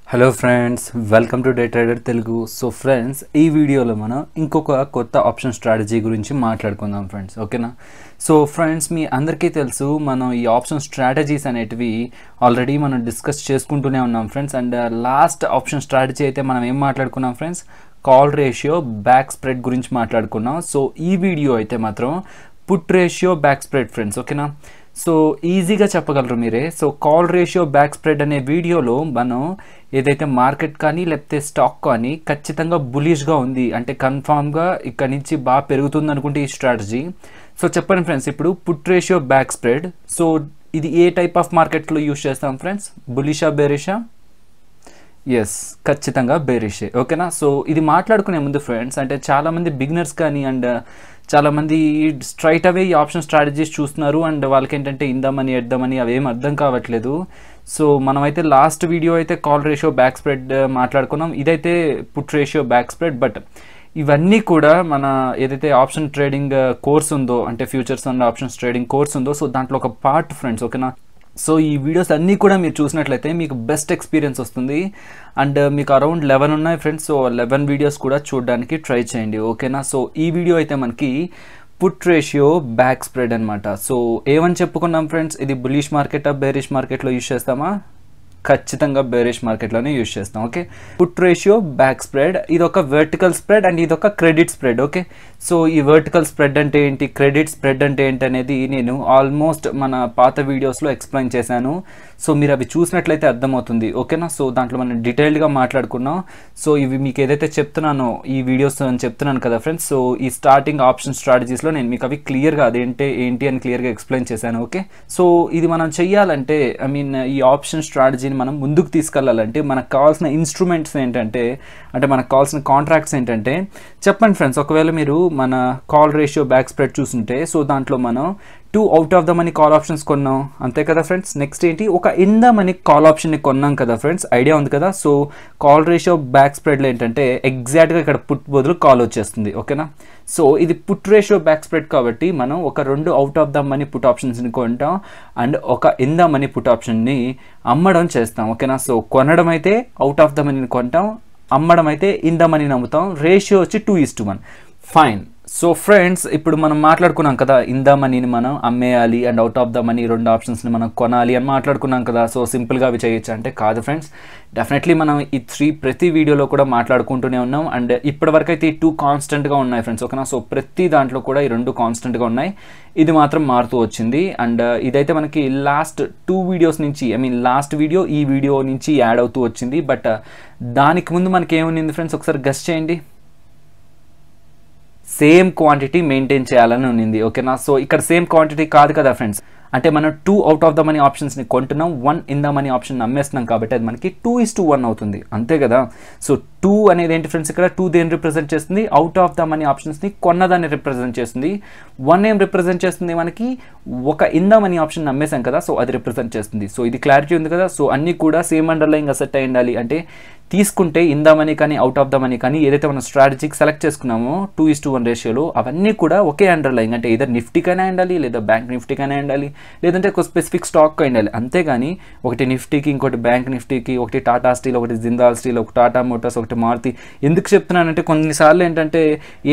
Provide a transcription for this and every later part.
Hello friends, welcome to day trader Telugu. So friends, ఈ వీడియోలో మనం ఇంకొక కొత్త ఆప్షన్ స్ట్రాటజీ గురించి మాట్లాడుకుందాం ఫ్రెండ్స్. ఓకేనా? సో ఫ్రెండ్స్, మీ అందరికీ తెలుసు మనం ఈ ఆప్షన్ స్ట్రాటజీస్ అనేటివి ఆల్రెడీ మనం డిస్కస్ చేసుకుంటూనే ఉన్నాం friends. And last option strategy అయితే మనం ఏం మాట్లాడుకున్నాం friends? Call ratio back spread గురించి మాట్లాడుకున్నాం. సో ఈ వీడియో అయితే మాత్రం put ratio back spread friends. ఓకేనా? సో ఈజీగా చెప్పగలరు మీరే. So call ratio back spread అనే వీడియోలో మనం ఏదైతే మార్కెట్ కానీ లేకపోతే స్టాక్ కానీ ఖచ్చితంగా బులిష్గా ఉంది అంటే కన్ఫామ్గా ఇక్కడ నుంచి బాగా పెరుగుతుంది అనుకుంటే ఈ స్ట్రాటజీ. సో చెప్పండి ఫ్రెండ్స్, ఇప్పుడు put ratio back spread, so ఇది ఏ టైప్ ఆఫ్ మార్కెట్లో యూస్ చేస్తాం ఫ్రెండ్స్? బులిషా, బేరిషా? ఎస్, ఖచ్చితంగా బేరిషే. ఓకేనా? సో ఇది మాట్లాడుకునే ముందు ఫ్రెండ్స్, అంటే చాలామంది బిగినర్స్ కానీ అండ్ చాలామంది స్ట్రైట్ అవే ఈ ఆప్షన్ స్ట్రాటజీస్ చూస్తున్నారు అండ్ వాళ్ళకి ఏంటంటే ఇందామని ఎద్దామని అవేం అర్థం కావట్లేదు. సో మనమైతే లాస్ట్ వీడియో అయితే కాల్ రేషియో బ్యాక్ స్ప్రెడ్ మాట్లాడుకున్నాం, ఇదైతే put ratio back spread. But ఇవన్నీ కూడా మన ఏదైతే ఆప్షన్ ట్రేడింగ్ కోర్స్ ఉందో, అంటే futures and options trading course ఉందో, సో దాంట్లో ఒక పార్ట్ ఫ్రెండ్స్. ఓకేనా? సో ఈ వీడియోస్ అన్నీ కూడా మీరు చూసినట్లయితే మీకు బెస్ట్ ఎక్స్పీరియన్స్ వస్తుంది అండ్ మీకు అరౌండ్ 11 ఉన్నాయి ఫ్రెండ్స్. సో 11 వీడియోస్ కూడా చూడడానికి ట్రై చేయండి. ఓకేనా? సో ఈ వీడియో అయితే మనకి పుట్ రేషియో బ్యాక్ స్ప్రెడ్ అనమాట. సో ఏమని చెప్పుకున్నాం ఫ్రెండ్స్? ఇది బులిష్ మార్కెటా బేరిష్ మార్కెట్లో యూజ్ చేస్తామా? ఖచ్చితంగా బేరిష్ మార్కెట్లోనే యూజ్ చేస్తాం. Okay, put ratio back spread, ఇది ఒక వర్టికల్ స్ప్రెడ్ అండ్ ఇది ఒక క్రెడిట్ స్ప్రెడ్. ఓకే, సో ఈ వర్టికల్ స్ప్రెడ్ అంటే ఏంటి, క్రెడిట్ స్ప్రెడ్ అంటే ఏంటి అనేది నేను ఆల్మోస్ట్ మన పాత వీడియోస్లో ఎక్స్ప్లెయిన్ చేశాను. సో మీరు అవి చూసినట్లయితే అర్థమవుతుంది. ఓకేనా? సో దాంట్లో మనం డీటెయిల్డ్గా మాట్లాడుకున్నాం. సో ఇవి మీకు ఏదైతే చెప్తున్నానో ఈ వీడియోస్ అని చెప్తున్నాను కదా ఫ్రెండ్స్, సో ఈ స్టార్టింగ్ ఆప్షన్ స్ట్రాటజీస్లో నేను మీకు అవి క్లియర్గా ఏంటి అని క్లియర్గా ఎక్స్ప్లెయిన్ చేశాను. ఓకే, సో ఇది మనం చెయ్యాలంటే ఈ ఆప్షన్ స్ట్రాటజీ మనం ముందుకు తీసుకెళ్లాలంటే మనకు కావాల్సిన ఇన్స్ట్రుమెంట్స్ ఏంటంటే, అంటే మనకు కావాల్సిన కాంట్రాక్ట్స్ ఏంటంటే, చెప్పండి ఫ్రెండ్స్. ఒకవేళ మీరు మన కాల్ రేషియో బ్యాక్ స్ప్రెడ్ చూస్తుంటే, సో దాంట్లో మనం 2 out of the money call options కొన్నాం, అంతే కదా ఫ్రెండ్స్. నెక్స్ట్ ఏంటి, ఒక ఇన్ ద మనీ కాల్ ఆప్షన్ని కొన్నాం కదా ఫ్రెండ్స్, ఐడియా ఉంది కదా. సో కాల్ రేషియో బ్యాక్ స్ప్రెడ్లో ఏంటంటే ఎగ్జాక్ట్గా ఇక్కడ పుట్ బదులు కాల్ వచ్చేస్తుంది. ఓకేనా? సో ఇది పుట్ రేషియో బ్యాక్ స్ప్రెడ్ కాబట్టి మనం ఒక 2 out of the money put ఆప్షన్స్ని కొంటాం అండ్ ఒక ఇన్ ద మనీ పుట్ ఆప్షన్ని అమ్మడం చేస్తాం. ఓకేనా? సో కొనడం అయితే అవుట్ ఆఫ్ ద మనీని కొంటాం, అమ్మడం అయితే ఇన్ ద మనీని అమ్ముతాం. రేషియో వచ్చి 2:1. ఫైన్. సో ఫ్రెండ్స్, ఇప్పుడు మనం మాట్లాడుకున్నాం కదా, ఇన్ ద మనీని మనం అమ్మేయాలి and out of the money 2 ఆప్షన్స్ని మనం కొనాలి అని మాట్లాడుకున్నాం కదా. సో సింపుల్గా అవి చేయొచ్చు అంటే కాదు ఫ్రెండ్స్. డెఫినెట్లీ మనం ఈ 3 ప్రతి వీడియోలో కూడా మాట్లాడుకుంటూనే ఉన్నాం అండ్ ఇప్పటివరకు అయితే ఈ 2 కాన్స్టెంట్గా ఉన్నాయి ఫ్రెండ్స్. ఓకేనా? సో ప్రతి దాంట్లో కూడా ఈ 2 కాన్స్టెంట్గా ఉన్నాయి, ఇది మాత్రం మారుతూ వచ్చింది. అండ్ ఇదైతే మనకి లాస్ట్ 2 వీడియోస్ నుంచి, లాస్ట్ వీడియో ఈ వీడియో నుంచి యాడ్ అవుతూ వచ్చింది. బట్ దానికి ముందు మనకి ఏముంది ఫ్రెండ్స్, ఒకసారి గెస్ చేయండి. సేమ్ క్వాంటిటీ మెయింటైన్ చేయాలని ఉన్నింది. ఓకేనా? సో ఇక్కడ సేమ్ క్వాంటిటీ కాదు కదా ఫ్రెండ్స్, అంటే మనం 2 అవుట్ ఆఫ్ ద మనీ ఆప్షన్స్ని కొంటున్నాం, 1 ఇన్ ద మనీ ఆప్షన్ అమ్మేస్తున్నాం కాబట్టి అది మనకి 2:1 అవుతుంది, అంతే కదా. సో 2 అనేది ఏంటి ఫ్రెండ్స్, ఇక్కడ 2 దేని రిప్రజెంట్ చేస్తుంది? అవుట్ ఆఫ్ ద మనీ ఆప్షన్స్ని కొన్నదాన్ని రిప్రజెంట్ చేస్తుంది. 1 ఏం రిప్రజెంట్ చేస్తుంది మనకి? ఒక ఇన్ ద మనీ ఆప్షన్ అమ్మేసాం కదా, సో అది రిప్రజెంట్ చేస్తుంది. సో ఇది క్లారిటీ ఉంది కదా. సో అన్నీ కూడా సేమ్ అండర్లైంగ్ అసెట్ అయి ఉండాలి, అంటే తీసుకుంటే ఇన్ ద మనీ కానీ అవుట్ ఆఫ్ ద మనీ కానీ ఏదైతే మనం స్ట్రాటజీకి సెలెక్ట్ చేసుకున్నామో 2:1 రేషియోలో అవన్నీ కూడా ఒకే అండర్లైంగ్, అంటే ఇదర్ నిఫ్టీకైనా ఉండాలి లేదా బ్యాంక్ నిఫ్టీకైనా ఉండాలి లేదంటే ఒక స్పెసిఫిక్ స్టాక్ ఉండాలి, అంతేగాని ఒకటి నిఫ్టీకి ఇంకోటి బ్యాంక్ నిఫ్టీకి, ఒకటి టాటా స్టీల్ ఒకటి జిందాల్ స్టీల్, ఒక టాటా మోటార్స్ ఒకటి మారుతి. ఎందుకు చెప్తున్నానంటే కొన్నిసార్లు ఏంటంటే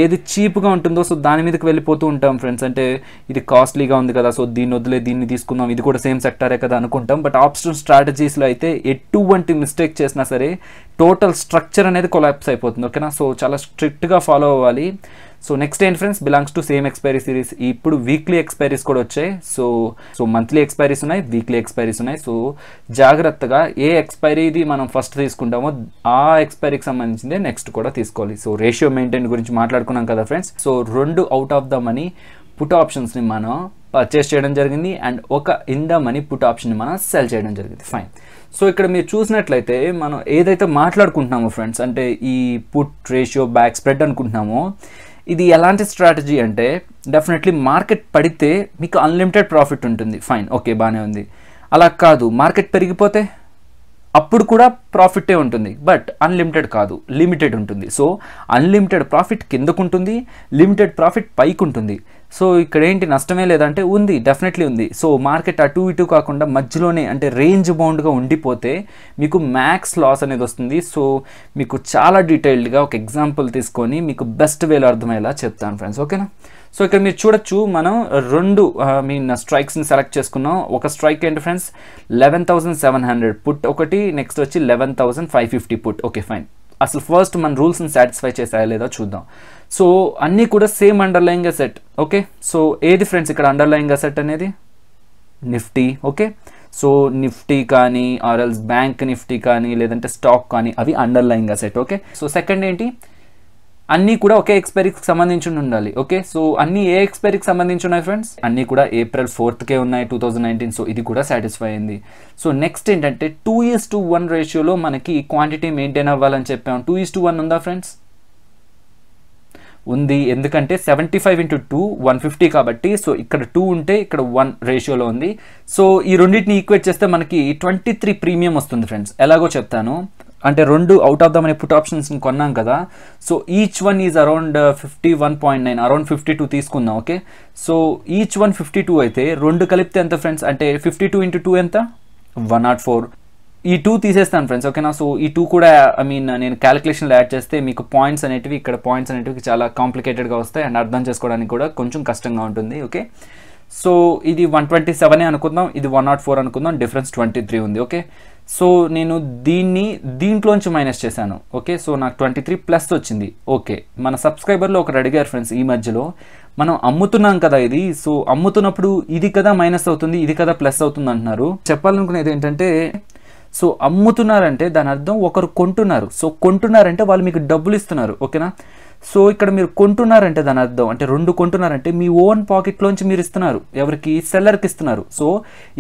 ఏది చీప్గా ఉంటుందో సో దాని మీదకి వెళ్ళిపోతూ ఉంటాం ఫ్రెండ్స్. అంటే ఇది కాస్ట్లీగా ఉంది కదా, సో దీన్ని వదిలే దీన్ని తీసుకుందాం, ఇది కూడా సేమ్ సెక్టారే కదా అనుకుంటాం. బట్ ఆప్షన్ స్ట్రాటజీస్లో అయితే ఎటువంటి మిస్టేక్ చేసినా సరే టోటల్ స్ట్రక్చర్ అనేది కొలాప్స్ అయిపోతుంది. ఓకేనా? సో చాలా స్ట్రిక్ట్గా ఫాలో అవ్వాలి. సో నెక్స్ట్ ఏంటి friends, belongs to same expiry series. ఇప్పుడు వీక్లీ ఎక్స్పైరీస్ కూడా వచ్చాయి. సో మంత్లీ ఎక్స్పైరీస్ ఉన్నాయి, వీక్లీ ఎక్స్పైరీస్ ఉన్నాయి. సో జాగ్రత్తగా ఏ ఎక్స్పైరీది మనం ఫస్ట్ తీసుకుంటామో ఆ ఎక్స్పైరీకి సంబంధించిందే నెక్స్ట్ కూడా తీసుకోవాలి. సో రేషియో మెయింటైన్ గురించి మాట్లాడుకున్నాం కదా friends. So 2 out of the money put ఆప్షన్స్ని మనం పర్చేస్ చేయడం జరిగింది అండ్ ఒక ఇన్ ద మనీ పుట్ ఆప్షన్ని మనం సెల్ చేయడం జరిగింది. ఫైన్. సో ఇక్కడ మీరు చూసినట్లయితే మనం ఏదైతే మాట్లాడుకుంటున్నామో ఫ్రెండ్స్, అంటే ఈ పుట్ రేషియో బ్యాక్ స్ప్రెడ్ అనుకుంటున్నామో, ఇది ఎలాంటి స్ట్రాటజీ అంటే డెఫినెట్లీ మార్కెట్ పడితే మీకు అన్లిమిటెడ్ ప్రాఫిట్ ఉంటుంది. ఫైన్, ఓకే, బాగానే ఉంది. అలా కాదు, మార్కెట్ పెరిగిపోతే అప్పుడు కూడా ప్రాఫిటే ఉంటుంది, బట్ అన్లిమిటెడ్ కాదు, లిమిటెడ్ ఉంటుంది. సో అన్లిమిటెడ్ ప్రాఫిట్ కిందకు ఉంటుంది, లిమిటెడ్ ప్రాఫిట్ పైకి ఉంటుంది. సో ఇక్కడ ఏంటి నష్టమే లేదంటే ఉంది, డెఫినెట్లీ ఉంది. సో మార్కెట్ అటు ఇటు కాకుండా మధ్యలోనే అంటే రేంజ్ బౌండ్గా ఉండిపోతే మీకు మ్యాక్స్ లాస్ అనేది వస్తుంది. సో మీకు చాలా డీటెయిల్డ్గా ఒక ఎగ్జాంపుల్ తీసుకొని మీకు బెస్ట్ వేలో అర్థమయ్యేలా చెప్తాను ఫ్రెండ్స్, ఓకేనా. సో ఇక్కడ మీరు చూడొచ్చు, మనం రెండు స్ట్రైక్స్ని సెలెక్ట్ చేసుకున్నాం. ఒక స్ట్రైక్ ఏంటి ఫ్రెండ్స్ 11,700 పుట్ ఒకటి, నెక్స్ట్ వచ్చి 11,550 పుట్. Okay fine. అసలు ఫస్ట్ మన రూల్స్ని సాటిస్ఫై చేసాయా లేదా చూద్దాం. సో అన్నీ కూడా same underlying asset. Okay, so ఏది ఫ్రెండ్స్ ఇక్కడ అండర్లయింగ్ అసెట్ అనేది నిఫ్టీ. ఓకే, సో నిఫ్టీ కానీ ఆర్ఎల్స్ బ్యాంక్ నిఫ్టీ కానీ లేదంటే స్టాక్ కానీ అవి underlying asset. Okay, so second ఏంటి, అన్నీ కూడా ఒకే ఎక్స్పైరీకి సంబంధించి ఉండాలి. ఓకే, సో అన్నీ ఏ ఎక్స్పైరీకి సంబంధించి ఉన్నాయి ఫ్రెండ్స్, అన్నీ కూడా April 4th ఉన్నాయి 2019. సో ఇది కూడా సాటిస్ఫై అయింది. సో నెక్స్ట్ ఏంటంటే 2:1 రేషియోలో మనకి క్వాంటిటీ మెయింటైన్ అవ్వాలని చెప్పాం. 2:1 ఉందా ఫ్రెండ్స్? ఉంది, ఎందుకంటే 75 × 2 150 కాబట్టి. సో ఇక్కడ 2 ఉంటే ఇక్కడ 1 రేషియోలో ఉంది. సో ఈ రెండింటిని ఈక్వేట్ చేస్తే మనకి 23 ప్రీమియం వస్తుంది ఫ్రెండ్స్. ఎలాగో చెప్తాను. అంటే రెండు out of the money put ఆప్షన్స్ని కొన్నాం కదా. So each one is around 51.9, around 52 తీసుకుందాం. ఓకే, సో ఈచ్ వన్ 52 అయితే రెండు కలిపితే ఎంత ఫ్రెండ్స్, అంటే 52 × 2 ఎంత 104. ఈ 2 తీసేస్తాను ఫ్రెండ్స్, ఓకేనా. సో ఈ 2 కూడా నేను క్యాలిక్యులేషన్లో యాడ్ చేస్తే మీకు పాయింట్స్ అనేటివి ఇక్కడ పాయింట్స్ అనేటివి చాలా కాంప్లికేటెడ్గా వస్తాయి అండ్ అర్థం చేసుకోవడానికి కూడా కొంచెం కష్టంగా ఉంటుంది. ఓకే, సో ఇది 127 అనుకుందాం, ఇది 104 అనుకుందాం, డిఫరెన్స్ 23 ఉంది. ఓకే, సో నేను దీంట్లోంచి మైనస్ చేశాను. ఓకే, సో నాకు 23 ప్లస్ వచ్చింది. ఓకే, మన సబ్స్క్రైబర్లో ఒకరు అడిగారు ఫ్రెండ్స్ ఈ మధ్యలో, మనం అమ్ముతున్నాం కదా ఇది, సో అమ్ముతున్నప్పుడు ఇది కదా మైనస్ అవుతుంది, ఇది కదా ప్లస్ అవుతుంది అంటున్నారు. చెప్పాలనుకునేది ఏంటంటే, సో అమ్ముతున్నారంటే దాని అర్థం ఒకరు కొంటున్నారు. సో కొంటున్నారంటే వాళ్ళు మీకు డబ్బులు ఇస్తున్నారు. ఓకేనా, సో ఇక్కడ మీరు కొంటున్నారంటే దాని అర్థం అంటే రెండు కొంటున్నారంటే మీ ఓన్ పాకెట్లోంచి మీరు ఇస్తున్నారు, ఎవరికి, సెల్లర్కి ఇస్తున్నారు. సో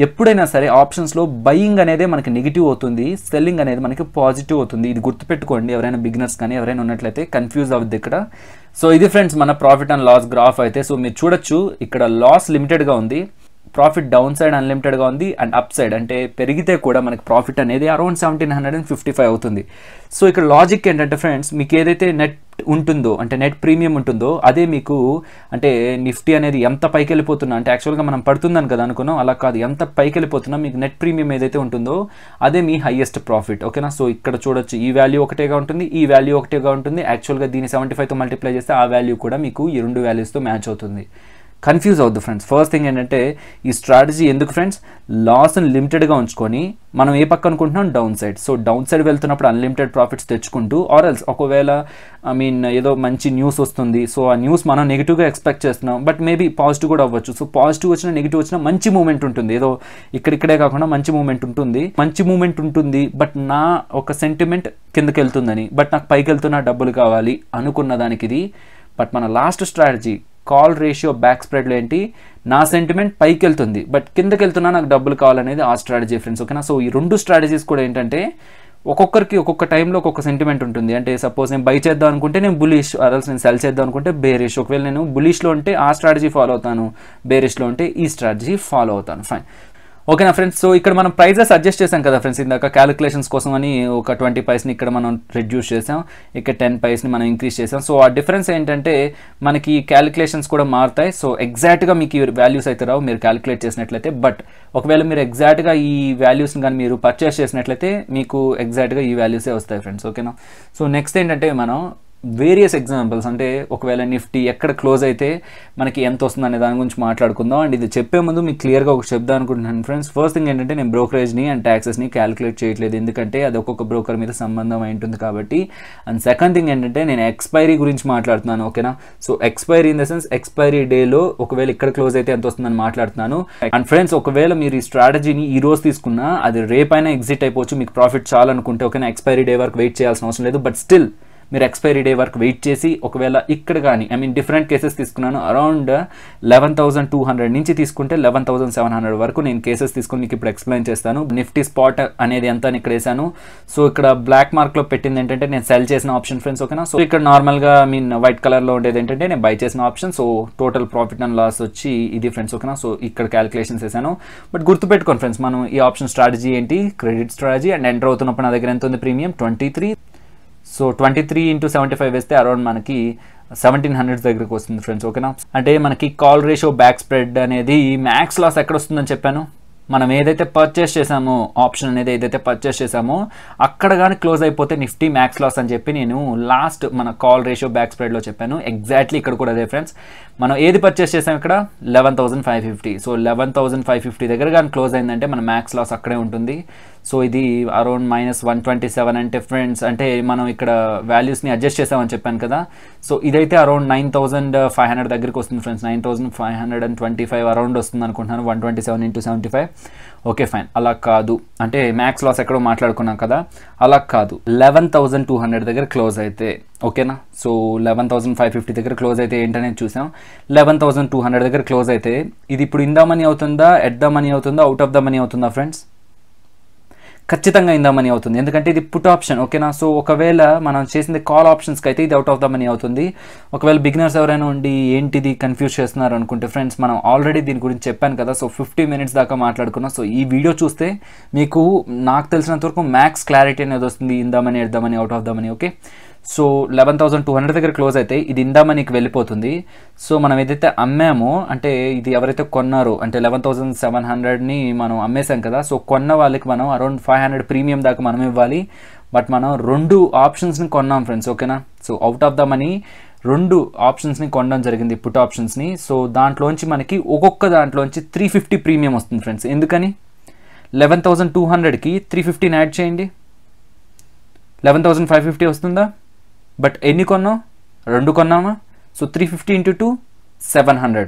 ఎప్పుడైనా సరే ఆప్షన్స్లో బయింగ్ అనేది మనకి నెగిటివ్ అవుతుంది, సెల్లింగ్ అనేది మనకి పాజిటివ్ అవుతుంది. ఇది గుర్తుపెట్టుకోండి, ఎవరైనా బిగినర్స్ కానీ ఎవరైనా ఉన్నట్లయితే కన్ఫ్యూజ్ అవుద్ది ఇక్కడ. సో ఇది ఫ్రెండ్స్ మన ప్రాఫిట్ అండ్ లాస్ గ్రాఫ్ అయితే. సో మీరు చూడొచ్చు ఇక్కడ లాస్ లిమిటెడ్గా ఉంది, ప్రాఫిట్ డౌన్ సైడ్ అన్లిమిటెడ్గా ఉంది, అండ్ అప్ సైడ్ అంటే పెరిగితే కూడా మనకి ప్రాఫిట్ అనేది అరౌండ్ 1755 అవుతుంది. సో ఇక్కడ లాజిక్ ఏంటంటే ఫ్రెండ్స్, మీకు ఏదైతే నెట్ ఉంటుందో అంటే నెట్ ప్రీమియం ఉంటుందో అదే మీకు అంటే నిఫ్టీ అనేది ఎంత పైకి వెళ్ళిపోతున్నా అంటే యాక్చువల్గా మనం పడుతుందని కదా అనుకున్నాం, అలా కాదు, ఎంత పైకి వెళ్ళిపోతున్నా మీకు నెట్ ప్రీమియం ఏదైతే ఉంటుందో అదే మీ హైయెస్ట్ ప్రాఫిట్. ఓకేనా, సో ఇక్కడ చూడొచ్చు ఈ వాల్యూ ఒకటేగా ఉంటుంది, ఈ వాల్యూ ఒకటేగా ఉంటుంది. యాక్చువల్గా దీన్ని 75తో మల్టిప్లై చేస్తే ఆ వాల్యూ కూడా మీకు ఈ రెండు వాల్యూస్తో మ్యాచ్ అవుతుంది. కన్ఫ్యూజ్ అవుద్ది ఫ్రెండ్స్. ఫస్ట్ థింగ్ ఏంటంటే ఈ స్ట్రాటజీ ఎందుకు ఫ్రెండ్స్, లాస్ని లిమిటెడ్గా ఉంచుకొని మనం ఏ పక్క అనుకుంటున్నాం down side. So down side వెళ్తున్నప్పుడు అన్లిమిటెడ్ ప్రాఫిట్స్ తెచ్చుకుంటూ, ఆర్ఎల్స్ ఒకవేళ ఏదో మంచి న్యూస్ వస్తుంది, సో ఆ న్యూస్ మనం నెగిటివ్గా ఎక్స్పెక్ట్ చేస్తున్నాం, బట్ మేబీ పాజిటివ్ కూడా అవ్వచ్చు. సో పాజిటివ్ వచ్చినా నెగిటివ్ వచ్చినా మంచి మూమెంట్ ఉంటుంది, ఏదో ఇక్కడిక్కడే కాకుండా మంచి మూమెంట్ ఉంటుంది. బట్ నా ఒక సెంటిమెంట్ కిందకి వెళ్తుందని, బట్ నాకు పైకి వెళ్తున్నా డబ్బులు కావాలి అనుకున్న దానికి ఇది. బట్ మన last strategy call ratio back స్ప్రెడ్లో ఏంటి, నా సెంటిమెంట్ పైకి వెళ్తుంది బట్ కిందకి వెళ్తున్నా నాకు డబ్బులు కావాలనేది ఆ స్ట్రాటజీ ఫ్రెండ్స్. ఓకేనా, సో ఈ రెండు స్ట్రాటజీస్ కూడా ఏంటంటే ఒక్కొక్కరికి ఒక్కొక్క టైంలో ఒక్కొక్క సెంటిమెంట్ ఉంటుంది. అంటే సపోజ్ నేను బై చేద్దాం అనుకుంటే నేను బులిష్, అదల్స్ నేను సెల్ చేద్దాం అనుకుంటే బేరిష్. ఒకవేళ నేను బులిష్లో ఉంటే ఆ స్ట్రాటజీ ఫాలో అవుతాను, బేరిష్లో ఉంటే ఈ స్ట్రాటజీ ఫాలో అవుతాను. ఫైన్, ఓకేనా ఫ్రెండ్స్. సో ఇక్కడ మనం ప్రైజెస్ అడ్జస్ట్ చేసాం కదా ఫ్రెండ్స్, ఇందాక క్యాలిక్యులేషన్స్ కోసం అని ఒక 20 పైస్ని ఇక్కడ మనం రెడ్యూస్ చేసాం, ఇక్కడ 10 పైస్ని మనం ఇంక్రీజ్ చేసాం. సో ఆ డిఫరెన్స్ ఏంటంటే మనకి క్యాలిక్యులేషన్స్ కూడా మారుతాయి. సో ఎగ్జాక్ట్గా మీకు ఈ వాల్యూస్ అయితే రావు మీరు క్యాలిక్యులేట్ చేసినట్లయితే, బట్ ఒకవేళ మీరు ఎగ్జాక్ట్గా ఈ వాల్యూస్ని కానీ మీరు పర్చేస్ చేసినట్లయితే మీకు ఎగ్జాక్ట్గా ఈ వాల్యూసే వస్తాయి ఫ్రెండ్స్. ఓకేనా, సో నెక్స్ట్ ఏంటంటే మనం వేరియస్ ఎగ్జాంపుల్స్ అంటే ఒకవేళ నిఫ్టీ ఎక్కడ క్లోజ్ అయితే మనకి ఎంత వస్తుంది అనే దాని గురించి మాట్లాడుకుందాం. అండ్ ఇది చెప్పే ముందు మీకు క్లియర్గా ఒక చెప్దాం అనుకుంటున్నాను ఫ్రెండ్స్. ఫస్ట్ థింగ్ ఏంటంటే నేను బ్రోకరేజ్ని అండ్ ట్యాక్సెస్ని క్యాలిక్యులేట్ చేయట్లేదు, ఎందుకంటే అది ఒక్కొక్క బ్రోకర్ మీద సంబంధం అయి ఉంటుంది కాబట్టి. అండ్ సెకండ్ థింగ్ ఏంటంటే నేను ఎక్స్పైరీ గురించి మాట్లాడుతున్నాను. ఓకేనా, so expiry in the sense expiry డేలో ఒకవేళ ఇక్కడ క్లోజ్ అయితే ఎంత వస్తుందని మాట్లాడుతున్నాను. అండ్ ఫ్రెండ్స్ ఒకవేళ మీరు ఈ స్ట్రాటజీని ఈ రోజు తీసుకున్నా అది రేపైనా ఎగ్జిట్ అయిపోవచ్చు, మీకు ప్రాఫిట్ చాలనుకుంటే. ఓకేనా, ఎక్స్పైరీ డే వరకు వెయిట్ చేయాల్సిన అవసరం లేదు, బట్ స్టిల్ మీరు ఎక్స్పైరీ డే వరకు వెయిట్ చేసి ఒకవేళ ఇక్కడ కానీ డిఫరెంట్ కేసెస్ తీసుకున్నాను, అరౌండ్ 11,200 నుంచి తీసుకుంటే 11,700 వరకు నేను కేసెస్ తీసుకుని మీకు ఇప్పుడు ఎక్స్ప్లెయిన్ చేస్తాను. నిఫ్టీ స్పాట్ అనేది ఎంత అని ఇక్కడ వేసాను. సో ఇక్కడ బ్లాక్ మార్క్లో పెట్టింది ఏంటంటే నేను సెల్ చేసిన ఆప్షన్ ఫ్రెండ్స్. ఓకేనా, సో ఇక్కడ నార్మల్గా వైట్ కలర్లో ఉండేది ఏంటంటే నేను బై చేసిన option. So total profit and loss వచ్చి ఇది ఫ్రెండ్స్. ఓకేనా, సో ఇక్కడ క్యాలిక్యులేషన్స్ వేసాను. బట్ గుర్తుపెట్టుకోండి ఫ్రెండ్స్, మనం ఈ ఆప్షన్ స్ట్రాటజీ ఏంటి, క్రెడిట్ స్ట్రాటజీ. అండ్ ఎంటర్ అవుతున్నప్పుడు నా దగ్గర ఎంత ఉంది ప్రీమియం 23. సో 23 × 75 వేస్తే అరౌండ్ మనకి 1700 దగ్గరికి వస్తుంది ఫ్రెండ్స్. ఓకేనా, అంటే మనకి కాల్ రేషియో బ్యాక్ స్ప్రెడ్ అనేది మ్యాక్స్ లాస్ ఎక్కడ వస్తుందని చెప్పాను, మనం ఏదైతే పర్చేస్ చేసామో ఆప్షన్ అనేది ఏదైతే పర్చేస్ చేసామో అక్కడ కానీ క్లోజ్ అయిపోతే నిఫ్టీ మ్యాక్స్ లాస్ అని చెప్పి నేను లాస్ట్ మన కాల్ రేషియో బ్యాక్ స్ప్రెడ్లో చెప్పాను. ఎగ్జాక్ట్లీ ఇక్కడ కూడా అదే ఫ్రెండ్స్. మనం ఏది పర్చేస్ చేసాం ఇక్కడ 11,550. సో 11,550 దగ్గర కానీ క్లోజ్ అయిందంటే మన మ్యాక్స్ లాస్ అక్కడే ఉంటుంది. సో ఇది అరౌండ్ -127 అంటే ఫ్రెండ్స్, అంటే మనం ఇక్కడ వాల్యూస్ని అడ్జస్ట్ చేసామని చెప్పాను కదా. సో ఇదైతే అరౌండ్ 9,500 దగ్గరికి వస్తుంది ఫ్రెండ్స్. 9,525 అరౌండ్ వస్తుంది అనుకుంటున్నాను, 127 × 75. Okay fine. అలా కాదు, అంటే మ్యాక్స్ లాస్ ఎక్కడో మాట్లాడుకున్నాం కదా, అలా కాదు. 11,200 దగ్గర క్లోజ్ అయితే ఓకేనా. సో 11,550 దగ్గర క్లోజ్ అయితే ఏంటనేది చూసాం. 11,200 దగ్గర క్లోజ్ అయితే ఇది ఇప్పుడు ఇన్ ద మనీ అవుతుందా, ఎట్ ద మనీ అవుతుందా, అవుట్ ఆఫ్ ద మనీ అవుతుందా ఫ్రెండ్స్? ఖచ్చితంగా ఇన్ ద మనీ అవుతుంది, ఎందుకంటే ఇది పుట్ ఆప్షన్. ఓకేనా, సో ఒకవేళ మనం చేసింది కాల్ ఆప్షన్స్కి అయితే ఇది అవుట్ ఆఫ్ ద మనీ అవుతుంది. ఒకవేళ బిగినర్స్ ఎవరైనా ఉండి ఏంటిది కన్ఫ్యూజ్ చేస్తున్నారు అనుకుంటే ఫ్రెండ్స్, మనం ఆల్రెడీ దీని గురించి చెప్పాను కదా. సో 50 మినిట్స్ దాకా మాట్లాడుకున్నాం. సో ఈ వీడియో చూస్తే మీకు నాకు తెలిసినంత వరకు మ్యాక్స్ క్లారిటీ అనేది వస్తుంది, in the money, at the money, out of the money. Okay, so 11,200 దగ్గర క్లోజ్ అయితే ఇది ఇన్ ద మనీకి వెళ్ళిపోతుంది. సో మనం ఏదైతే అమ్మామో, అంటే ఇది ఎవరైతే కొన్నారో, అంటే 11,700ని మనం అమ్మేసాం కదా. సో కొన్న వాళ్ళకి మనం అరౌండ్ 500 ప్రీమియం దాకా మనం ఇవ్వాలి. బట్ మనం 2 ఆప్షన్స్ని కొన్నాం ఫ్రెండ్స్. ఓకేనా, so out of the money 2 ఆప్షన్స్ని కొనడం జరిగింది, పుట్ ఆప్షన్స్ని. సో దాంట్లోంచి మనకి ఒక్కొక్క దాంట్లోంచి 350 ప్రీమియం వస్తుంది ఫ్రెండ్స్. ఎందుకని 11,200కి 350 యాడ్ చేయండి, 11,550 వస్తుందా? బట్ ఎన్ని కొన్నాం? 2 కొన్నామా? సో 350 × 2 700.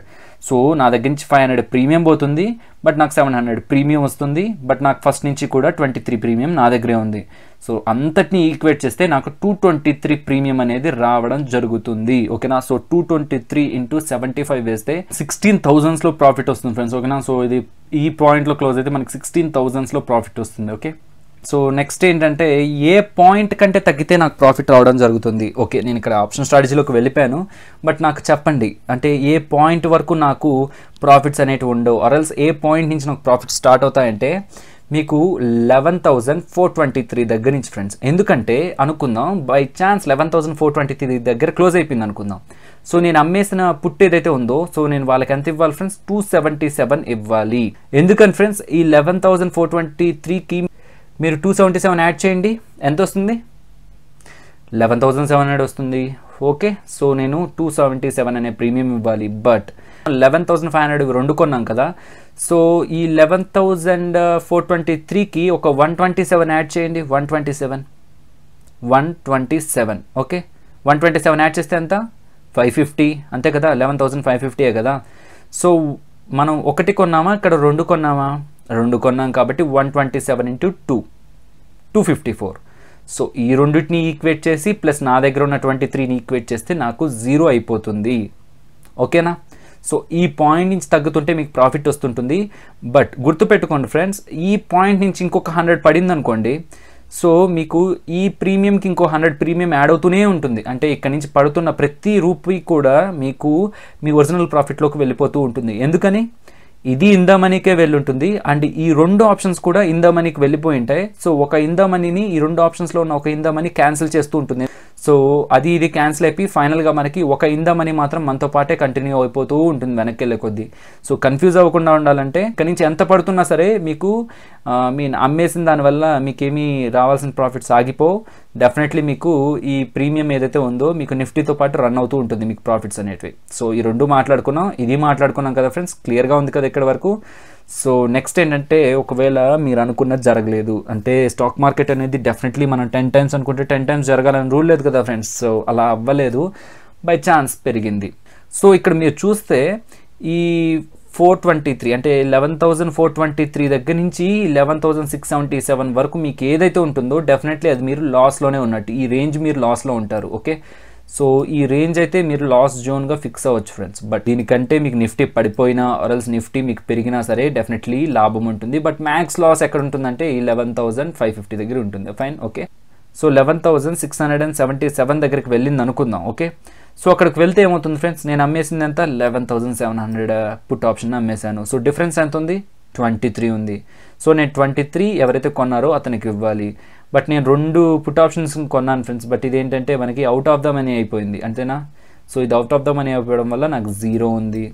సో నా దగ్గర నుంచి 500 ప్రీమియం పోతుంది, బట్ నాకు 700 ప్రీమియం వస్తుంది. బట్ నాకు ఫస్ట్ నుంచి కూడా 23 ప్రీమియం నా దగ్గరే ఉంది. సో అంతటిని ఈక్వేట్ చేస్తే నాకు 223 ప్రీమియం అనేది రావడం జరుగుతుంది. ఓకేనా, సో 223 × 75 వేస్తే 16,000స్లో ప్రాఫిట్ వస్తుంది ఫ్రెండ్స్. ఓకేనా, సో ఇది ఈ పాయింట్లో క్లోజ్ అయితే మనకి 16,000స్లో ప్రాఫిట్ వస్తుంది. ఓకే, సో నెక్స్ట్ ఏంటంటే ఏ పాయింట్ కంటే తగ్గితే నాకు ప్రాఫిట్ రావడం జరుగుతుంది. ఓకే, నేను ఇక్కడ ఆప్షన్ స్ట్రాటజీలోకి వెళ్ళిపోయాను, బట్ నాకు చెప్పండి, అంటే ఏ పాయింట్ వరకు నాకు ప్రాఫిట్స్ అనేటివి ఉండవు, ఆర్ఎల్స్ ఏ పాయింట్ నుంచి నాకు ప్రాఫిట్ స్టార్ట్ అవుతాయంటే మీకు 11,423 దగ్గర నుంచి ఫ్రెండ్స్. ఎందుకంటే అనుకుందాం బై ఛాన్స్ 11,423 దగ్గర క్లోజ్ అయిపోయింది అనుకుందాం. సో నేను అమ్మేసిన పుట్ ఏదైతే ఉందో, సో నేను వాళ్ళకి ఎంత ఇవ్వాలి ఫ్రెండ్స్? 277 ఇవ్వాలి. ఎందుకని ఫ్రెండ్స్, ఈ 11,423కి మీరు 277 యాడ్ చేయండి, ఎంత వస్తుంది? 11,700 వస్తుంది. ఓకే, సో నేను 277 అనే ప్రీమియం ఇవ్వాలి. బట్ 11,500 2 కొన్నాం కదా. సో ఈ 11,423కి ఒక 127 యాడ్ చేయండి, 127. ఓకే, 127 యాడ్ చేస్తే ఎంత? 550 అంతే కదా, 11,550 కదా. సో మనం ఒకటి కొన్నామా, ఇక్కడ 2 కొన్నామా? 2 కొన్నాం కాబట్టి 127 × 2 254. సో ఈ రెండింటిని ఈక్వేట్ చేసి ప్లస్ నా దగ్గర ఉన్న 23ని ఈక్వేట్ చేస్తే నాకు 0 అయిపోతుంది. ఓకేనా, సో ఈ పాయింట్ నుంచి తగ్గుతుంటే మీకు ప్రాఫిట్ వస్తుంటుంది. బట్ గుర్తుపెట్టుకోండి ఫ్రెండ్స్, ఈ పాయింట్ నుంచి ఇంకొక 100 పడింది అనుకోండి, సో మీకు ఈ ప్రీమియంకి ఇంకో 100 ప్రీమియం యాడ్ అవుతూనే ఉంటుంది. అంటే ఇక్కడ నుంచి పడుతున్న ప్రతి రూపీ కూడా మీకు మీ ఒరిజినల్ ప్రాఫిట్లోకి వెళ్ళిపోతూ ఉంటుంది. ఎందుకని? ఇది ఇన్ ద మనీకే వెళ్ళుంటుంది, అండ్ ఈ 2 ఆప్షన్స్ కూడా ఇన్ ద మనీకి వెళ్ళిపోయి ఉంటాయి. సో ఒక ఇన్ ద మనీని ఈ 2 ఆప్షన్స్లో ఉన్న ఒక ఇన్ ద మనీ క్యాన్సిల్ చేస్తూ ఉంటుంది. సో అది ఇది క్యాన్సిల్ అయిపోయి ఫైనల్గా మనకి ఒక ఇన్ ద మనీ మాత్రం మనతో పాటే కంటిన్యూ అయిపోతూ ఉంటుంది వెనక్కి వెళ్ళే కొద్దీ. సో కన్ఫ్యూజ్ అవ్వకుండా ఉండాలంటే ఇక్కడ నుంచి ఎంత పడుతున్నా సరే మీకు మీన్ అమ్మేసిన దానివల్ల మీకేమీ రావాల్సిన ప్రాఫిట్స్ ఆగిపో. డెఫినెట్లీ మీకు ఈ ప్రీమియం ఏదైతే ఉందో మీకు నిఫ్టీతో పాటు రన్ అవుతూ ఉంటుంది మీకు ప్రాఫిట్స్ అనేటివి. సో ఈ 2 మాట్లాడుకున్నాం, ఇది మాట్లాడుకున్నాం కదా ఫ్రెండ్స్, క్లియర్గా ఉంది కదా ఇక్కడ వరకు. సో నెక్స్ట్ ఏంటంటే ఒకవేళ మీరు అనుకున్నది జరగలేదు అంటే స్టాక్ మార్కెట్ అనేది డెఫినెట్లీ మనం 10 టైమ్స్ అనుకుంటే 10 టైమ్స్ జరగాలని రూల్ లేదు కదా ఫ్రెండ్స్. సో అలా అవ్వలేదు, బై ఛాన్స్ పెరిగింది. సో ఇక్కడ మీరు చూస్తే ఈ 423 అంటే 11,423 దగ్గర నుంచి 11,677 వరకు మీకు ఏదైతే ఉంటుందో డెఫినెట్లీ అది మీరు లాస్లోనే ఉన్నట్టు, ఈ రేంజ్ మీరు లాస్లో ఉంటారు. ఓకే, సో ఈ రేంజ్ అయితే మీరు లాస్ జోన్గా ఫిక్స్ అవ్వచ్చు ఫ్రెండ్స్. బట్ దీనికంటే మీకు నిఫ్టీ పడిపోయినా ఆర్ఎల్స్ నిఫ్టీ మీకు పెరిగినా సరే డెఫినెట్లీ లాభం ఉంటుంది. బట్ మ్యాక్స్ లాస్ ఎక్కడ ఉంటుందంటే ఈ 11,550 దగ్గర ఉంటుంది. Fine, okay. సో 11,677 దగ్గరికి వెళ్ళింది అనుకుందాం. ఓకే, సో అక్కడికి వెళ్తే ఏమవుతుంది ఫ్రెండ్స్, నేను అమ్మేసింది ఎంత? 11,700 పుట్ ఆప్షన్ అమ్మేశాను. సో డిఫరెన్స్ ఎంత ఉంది? 23 ఉంది. సో నేను 23 ఎవరైతే కొన్నారో అతనికి ఇవ్వాలి. బట్ నేను 2 పుట్ ఆప్షన్స్ కొన్నాను ఫ్రెండ్స్. బట్ ఇదేంటంటే మనకి అవుట్ ఆఫ్ ద మనీ అయిపోయింది, అంతేనా? సో ఇది అవుట్ ఆఫ్ ద మనీ అయిపోవడం వల్ల నాకు 0 ఉంది.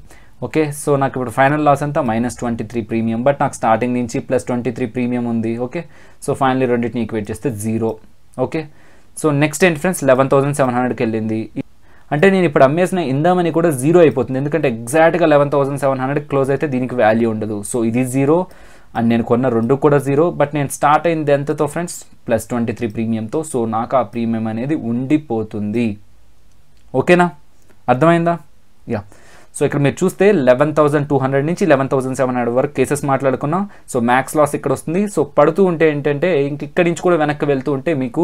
ఓకే, సో నాకు ఇప్పుడు ఫైనల్ లాస్ అంతా -23 ప్రీమియం, బట్ నాకు స్టార్టింగ్ నుంచి +23 ప్రీమియం ఉంది. ఓకే, సో ఫైనల్లీ రెండింటిని ఈక్వేట్ చేస్తే 0. ఓకే, సో నెక్స్ట్ ఏంటి ఫ్రెండ్స్, 11,700కి వెళ్ళింది. అంటే నేను ఇప్పుడు అమ్మేసిన ఇందామని కూడా 0 అయిపోతుంది, ఎందుకంటే ఎగ్జాక్ట్గా 11,700 క్లోజ్ అయితే దీనికి వాల్యూ ఉండదు. సో ఇది 0 అండ్ నేను కొన్న 2 కూడా 0, బట్ నేను స్టార్ట్ అయింది ఎంతతో ఫ్రెండ్స్, +23 ప్రీమియంతో. సో నాకు ఆ ప్రీమియం అనేది ఉండిపోతుంది. ఓకేనా, అర్థమైందా? యా. సో ఇక్కడ మీరు చూస్తే 11,200 నుంచి 11,700 వరకు కేసెస్ మాట్లాడుకున్నాం. సో మ్యాక్స్ లాస్ ఇక్కడ వస్తుంది. సో పడుతూ ఉంటే ఏంటంటే ఇక్కడి నుంచి కూడా వెనక్కి వెళ్తూ ఉంటే మీకు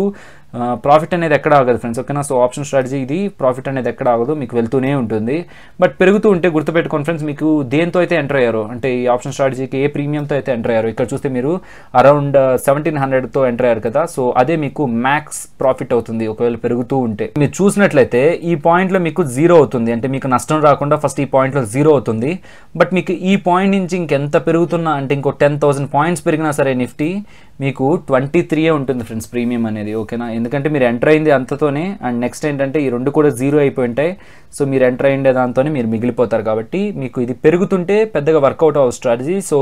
ప్రాఫిట్ అనేది ఎక్కడ ఆగదు ఫ్రెండ్స్. ఓకేనా, సో ఆప్షన్ స్ట్రాటజీ ఇది, ప్రాఫిట్ అనేది ఎక్కడ ఆగదు, మీకు వెళ్తూనే ఉంటుంది. బట్ పెరుగుతూ ఉంటే గుర్తుపెట్టుకోండి ఫ్రెండ్స్, మీకు దేంతో అయితే ఎంటర్ అయ్యారో, అంటే ఈ ఆప్షన్ స్ట్రాటజీకి ఏ ప్రీమియంతో అయితే ఎంటర్ అయ్యారో, ఇక్కడ చూస్తే మీరు అరౌండ్ 1,700తో ఎంటర్ అయ్యారు కదా, సో అదే మీకు మ్యాక్స్ ప్రాఫిట్ అవుతుంది ఒకవేళ పెరుగుతూ ఉంటే. మీరు చూసినట్లయితే ఈ పాయింట్లో మీకు 0 అవుతుంది, అంటే మీకు నష్టం రాకుండా ఫస్ట్ ఈ పాయింట్లో 0 అవుతుంది. బట్ మీకు ఈ పాయింట్ నుంచి ఇంకెంత పెరుగుతున్నా, అంటే ఇంకో 10,000 పాయింట్స్ పెరిగినా సరే నిఫ్టీ మీకు 23 ఉంటుంది ఫ్రెండ్స్ ప్రీమియం అనేది. ఓకేనా, ఎందుకంటే మీరు ఎంటర్ అయింది అంతతోనే, అండ్ నెక్స్ట్ ఏంటంటే ఈ 2 కూడా 0 అయిపోయి ఉంటాయి. సో మీరు ఎంటర్ అయ్యిండే దాంతోనే మీరు మిగిలిపోతారు, కాబట్టి మీకు ఇది పెరుగుతుంటే పెద్దగా వర్కౌట్ అవ్వ స్ట్రాటజీ. సో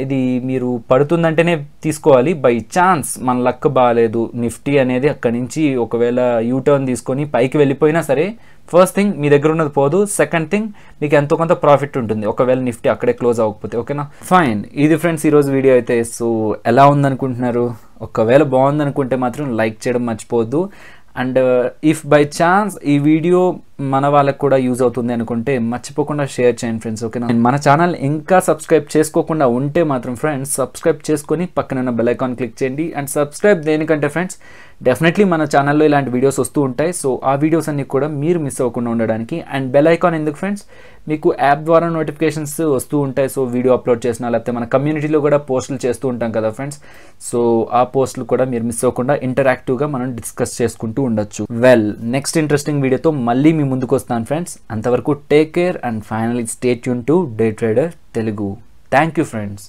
ఇది మీరు పడుతుందంటేనే తీసుకోవాలి. బై ఛాన్స్ మన లక్ బాగాలేదు, నిఫ్టీ అనేది అక్కడి నుంచి ఒకవేళ యూటర్న్ తీసుకొని పైకి వెళ్ళిపోయినా సరే, ఫస్ట్ థింగ్ మీ దగ్గర ఉన్నది పోదు, సెకండ్ థింగ్ మీకు ఎంతో కొంత ప్రాఫిట్ ఉంటుంది ఒకవేళ నిఫ్టీ అక్కడే క్లోజ్ అవ్వకపోతే. ఓకేనా, ఫైన్. ఇది ఫ్రెండ్స్ ఈరోజు వీడియో అయితే. సో ఎలా ఉందనుకుంటున్నారు? ఒకవేళ బాగుందనుకుంటే మాత్రం లైక్ చేయడం మర్చిపోవద్దు. అండ్ ఇఫ్ బై ఛాన్స్ ఈ వీడియో మన వాళ్ళకి కూడా యూజ్ అవుతుంది అనుకుంటే మర్చిపోకుండా షేర్ చేయండి ఫ్రెండ్స్. ఓకేనా, మన ఛానల్ ఇంకా సబ్స్క్రైబ్ చేసుకోకుండా ఉంటే మాత్రం ఫ్రెండ్స్ సబ్స్క్రైబ్ చేసుకొని పక్కన ఉన్న బెల్ ఐకాన్ క్లిక్ చేయండి. అండ్ సబ్స్క్రైబ్ దేనికంటే ఫ్రెండ్స్ డెఫినెట్లీ మన ఛానల్లో ఇలాంటి వీడియోస్ వస్తూ ఉంటాయి. సో ఆ వీడియోస్ అన్ని కూడా మీరు మిస్ అవ్వకుండా ఉండడానికి. అండ్ బెల్ ఐకాన్ ఎందుకు ఫ్రెండ్స్, మీకు యాప్ ద్వారా నోటిఫికేషన్స్ వస్తూ ఉంటాయి. సో వీడియో అప్లోడ్ చేసినా, లేకపోతే మన కమ్యూనిటీలో కూడా పోస్టులు చేస్తూ ఉంటాం కదా ఫ్రెండ్స్, సో ఆ పోస్టులు కూడా మీరు మిస్ అవ్వకుండా ఇంటరాక్టివ్గా మనం డిస్కస్ చేసుకుంటూ ఉండొచ్చు. వెల్, నెక్స్ట్ ఇంట్రెస్టింగ్ వీడియోతో మళ్ళీ మీ ముందుకు వస్తాను ఫ్రెండ్స్. అంతవరకు take care and finally stay tune to day trader Telugu. Thank you friends.